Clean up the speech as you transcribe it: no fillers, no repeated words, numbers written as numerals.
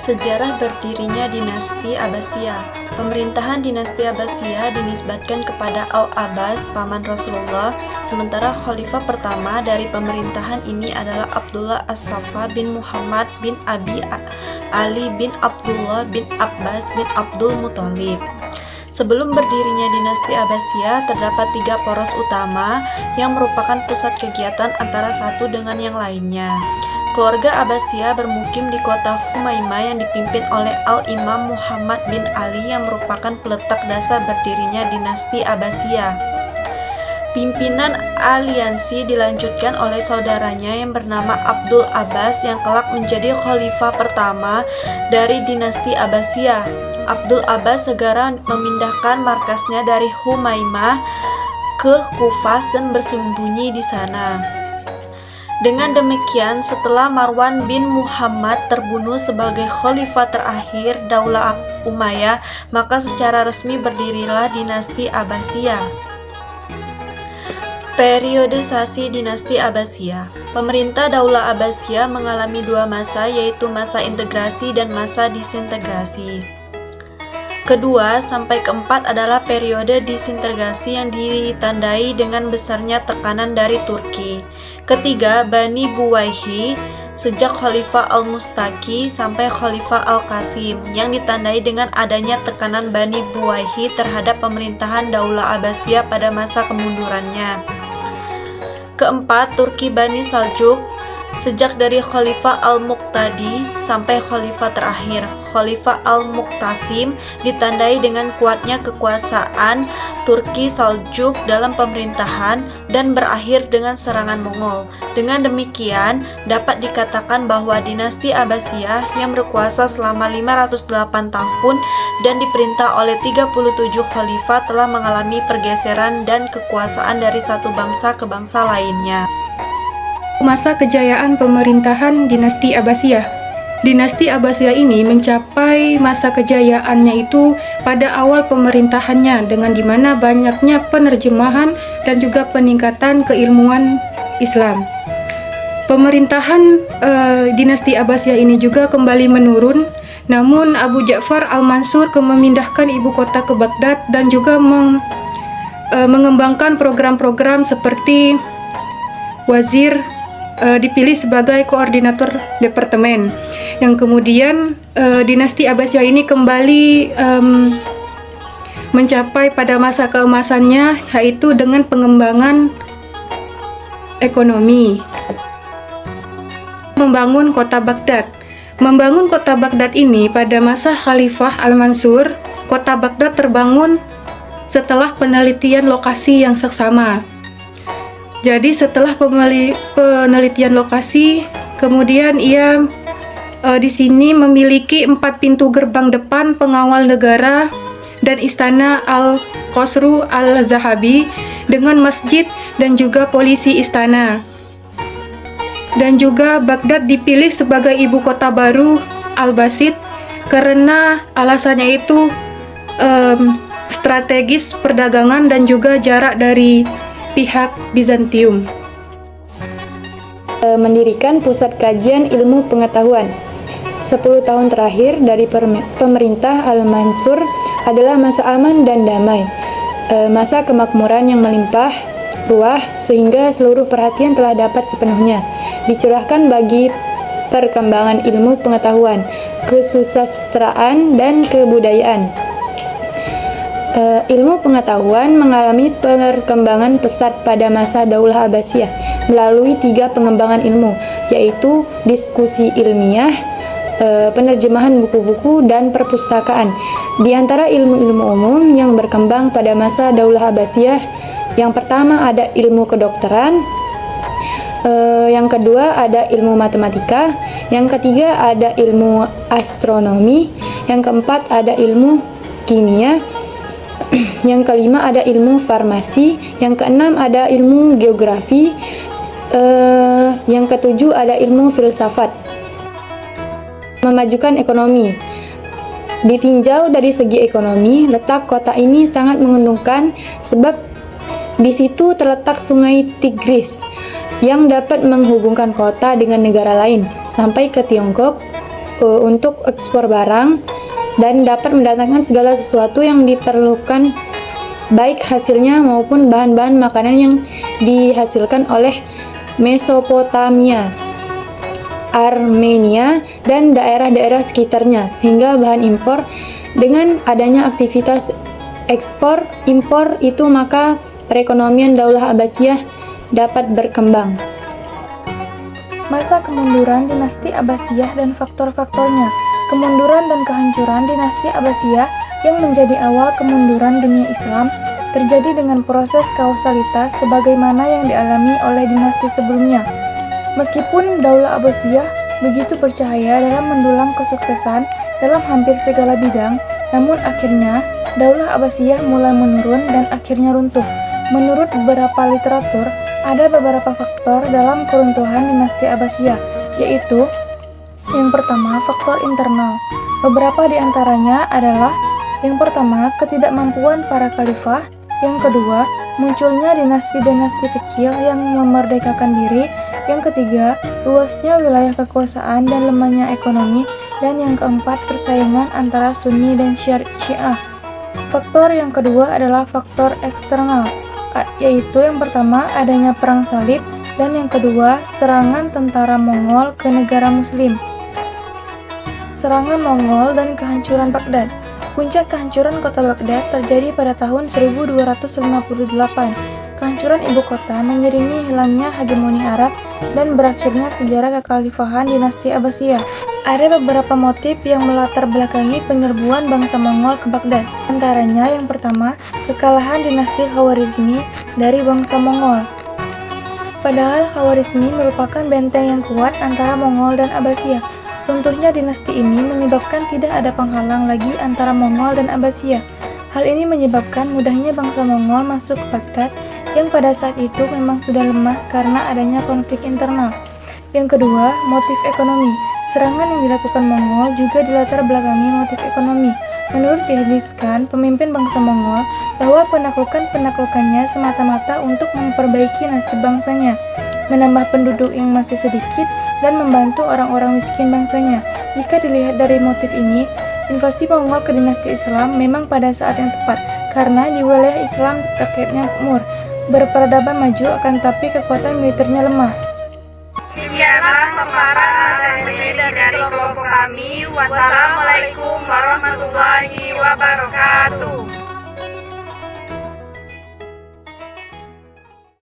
Sejarah berdirinya dinasti Abbasiyah. Pemerintahan dinasti Abbasiyah dinisbatkan kepada Al-Abbas, paman Rasulullah, sementara khalifah pertama dari pemerintahan ini adalah Abdullah As-Saffah bin Muhammad bin Abi Ali bin Abdullah bin Abbas bin Abdul Muthalib. Sebelum berdirinya dinasti Abbasiyah, terdapat 3 poros utama yang merupakan pusat kegiatan antara satu dengan yang lainnya. Keluarga Abbasiyah bermukim di kota Humaimah yang dipimpin oleh Al-Imam Muhammad bin Ali yang merupakan peletak dasar berdirinya dinasti Abbasiyah. Pimpinan aliansi dilanjutkan oleh saudaranya yang bernama Abdul Abbas yang kelak menjadi khalifah pertama dari dinasti Abbasiyah. Abdul Abbas segera memindahkan markasnya dari Humaimah ke Kufas dan bersembunyi di sana. Dengan demikian, setelah Marwan bin Muhammad terbunuh sebagai khalifah terakhir Daulah Umayyah, maka secara resmi berdirilah dinasti Abbasiyah. Periodisasi dinasti Abbasiyah. Pemerintah Daulah Abbasiyah mengalami 2 masa, yaitu masa integrasi dan masa disintegrasi. Kedua sampai keempat adalah periode disintegrasi yang ditandai dengan besarnya tekanan dari Turki. Ketiga, Bani Buwayhi sejak Khalifah Al-Mustaqi sampai Khalifah Al-Qasim yang ditandai dengan adanya tekanan Bani Buwayhi terhadap pemerintahan Daulah Abbasiyah pada masa kemundurannya. Keempat, Turki Bani Saljuk sejak dari Khalifah Al-Muqtadi sampai Khalifah terakhir, Khalifah Al-Muqtasim, ditandai dengan kuatnya kekuasaan Turki Saljuk dalam pemerintahan dan berakhir dengan serangan Mongol. Dengan demikian, dapat dikatakan bahwa dinasti Abbasiyah yang berkuasa selama 508 tahun dan diperintah oleh 37 khalifah telah mengalami pergeseran dan kekuasaan dari satu bangsa ke bangsa lainnya. Masa kejayaan pemerintahan dinasti Abbasiyah. Dinasti Abbasiyah ini mencapai masa kejayaannya itu pada awal pemerintahannya dengan dimana banyaknya penerjemahan dan juga peningkatan keilmuan Islam. Pemerintahan dinasti Abbasiyah ini juga kembali menurun, namun Abu Ja'far Al-Mansur memindahkan ibu kota ke Baghdad dan juga mengembangkan program-program seperti wazir dipilih sebagai koordinator departemen, yang kemudian dinasti Abbasiyah ini kembali mencapai pada masa keemasannya, yaitu dengan pengembangan ekonomi. Membangun kota Baghdad. Membangun kota Baghdad ini pada masa Khalifah Al-Mansur, kota Baghdad terbangun setelah penelitian lokasi yang seksama. Jadi setelah penelitian lokasi, kemudian ia di sini memiliki 4 pintu gerbang depan pengawal negara dan istana Al-Qasru Al-Zahabi dengan masjid dan juga polisi istana. Dan juga Baghdad dipilih sebagai ibu kota baru Al-Basid karena alasannya itu strategis perdagangan dan juga jarak dari pihak Bizantium. Mendirikan pusat kajian ilmu pengetahuan. 10 tahun terakhir dari pemerintah Al-Mansur adalah masa aman dan damai, masa kemakmuran yang melimpah ruah sehingga seluruh perhatian telah dapat sepenuhnya dicurahkan bagi perkembangan ilmu pengetahuan, kesusastraan dan kebudayaan. Ilmu pengetahuan mengalami perkembangan pesat pada masa Daulah Abbasiyah melalui 3 pengembangan ilmu, yaitu diskusi ilmiah, penerjemahan buku-buku, dan perpustakaan. Di antara ilmu-ilmu umum yang berkembang pada masa Daulah Abbasiyah, yang pertama ada ilmu kedokteran, yang kedua ada ilmu matematika, yang ketiga ada ilmu astronomi, yang keempat ada ilmu kimia, yang kelima ada ilmu farmasi, yang keenam ada ilmu geografi, yang ketujuh ada ilmu filsafat. Memajukan ekonomi. Ditinjau dari segi ekonomi, letak kota ini sangat menguntungkan sebab di situ terletak sungai Tigris yang dapat menghubungkan kota dengan negara lain sampai ke Tiongkok, untuk ekspor barang dan dapat mendatangkan segala sesuatu yang diperlukan, baik hasilnya maupun bahan-bahan makanan yang dihasilkan oleh Mesopotamia, Armenia, dan daerah-daerah sekitarnya, sehingga bahan impor. Dengan adanya aktivitas ekspor impor itu, maka perekonomian Daulah Abbasiyah dapat berkembang. Masa kemunduran dinasti Abbasiyah dan faktor-faktornya. Kemunduran dan kehancuran dinasti Abbasiyah yang menjadi awal kemunduran dunia Islam terjadi dengan proses kausalitas sebagaimana yang dialami oleh dinasti sebelumnya. Meskipun Daulah Abbasiyah begitu bercahaya dalam mendulang kesuksesan dalam hampir segala bidang, namun akhirnya Daulah Abbasiyah mulai menurun dan akhirnya runtuh. Menurut beberapa literatur, ada beberapa faktor dalam keruntuhan dinasti Abbasiyah, yaitu yang pertama, faktor internal. Beberapa di antaranya adalah: yang pertama, ketidakmampuan para khalifah; yang kedua, munculnya dinasti-dinasti kecil yang memerdekakan diri; yang ketiga, luasnya wilayah kekuasaan dan lemahnya ekonomi; dan yang keempat, persaingan antara Sunni dan Syiah. Faktor yang kedua adalah faktor eksternal, yaitu yang pertama, adanya perang salib, dan yang kedua, serangan tentara Mongol ke negara muslim. Serangan Mongol dan kehancuran Baghdad. Puncak kehancuran kota Baghdad terjadi pada tahun 1258. Kehancuran ibu kota mengiringi hilangnya hegemoni Arab dan berakhirnya sejarah kekhalifahan dinasti Abbasiyah. Ada beberapa motif yang melatar belakangi penyerbuan bangsa Mongol ke Baghdad. Antaranya yang pertama, kekalahan dinasti Khawarizmi dari bangsa Mongol. Padahal Khawarizmi merupakan benteng yang kuat antara Mongol dan Abbasiyah. Runtuhnya dinasti ini menyebabkan tidak ada penghalang lagi antara Mongol dan Abbasiyah. Hal ini menyebabkan mudahnya bangsa Mongol masuk ke Baghdad yang pada saat itu memang sudah lemah karena adanya konflik internal. Yang kedua, motif ekonomi. Serangan yang dilakukan Mongol juga dilatar belakangi motif ekonomi. Menurut Genghis Khan, pemimpin bangsa Mongol, bahwa penaklukannya semata-mata untuk memperbaiki nasib bangsanya, menambah penduduk yang masih sedikit, dan membantu orang-orang miskin bangsanya. Jika dilihat dari motif ini, invasi Mongol ke dinasti Islam memang pada saat yang tepat, karena di wilayah Islam rakyatnya makmur, berperadaban maju, akan tetapi kekuatan militernya lemah. Sekianlah paparan dari kelompok kami. Wassalamualaikum warahmatullahi wabarakatuh.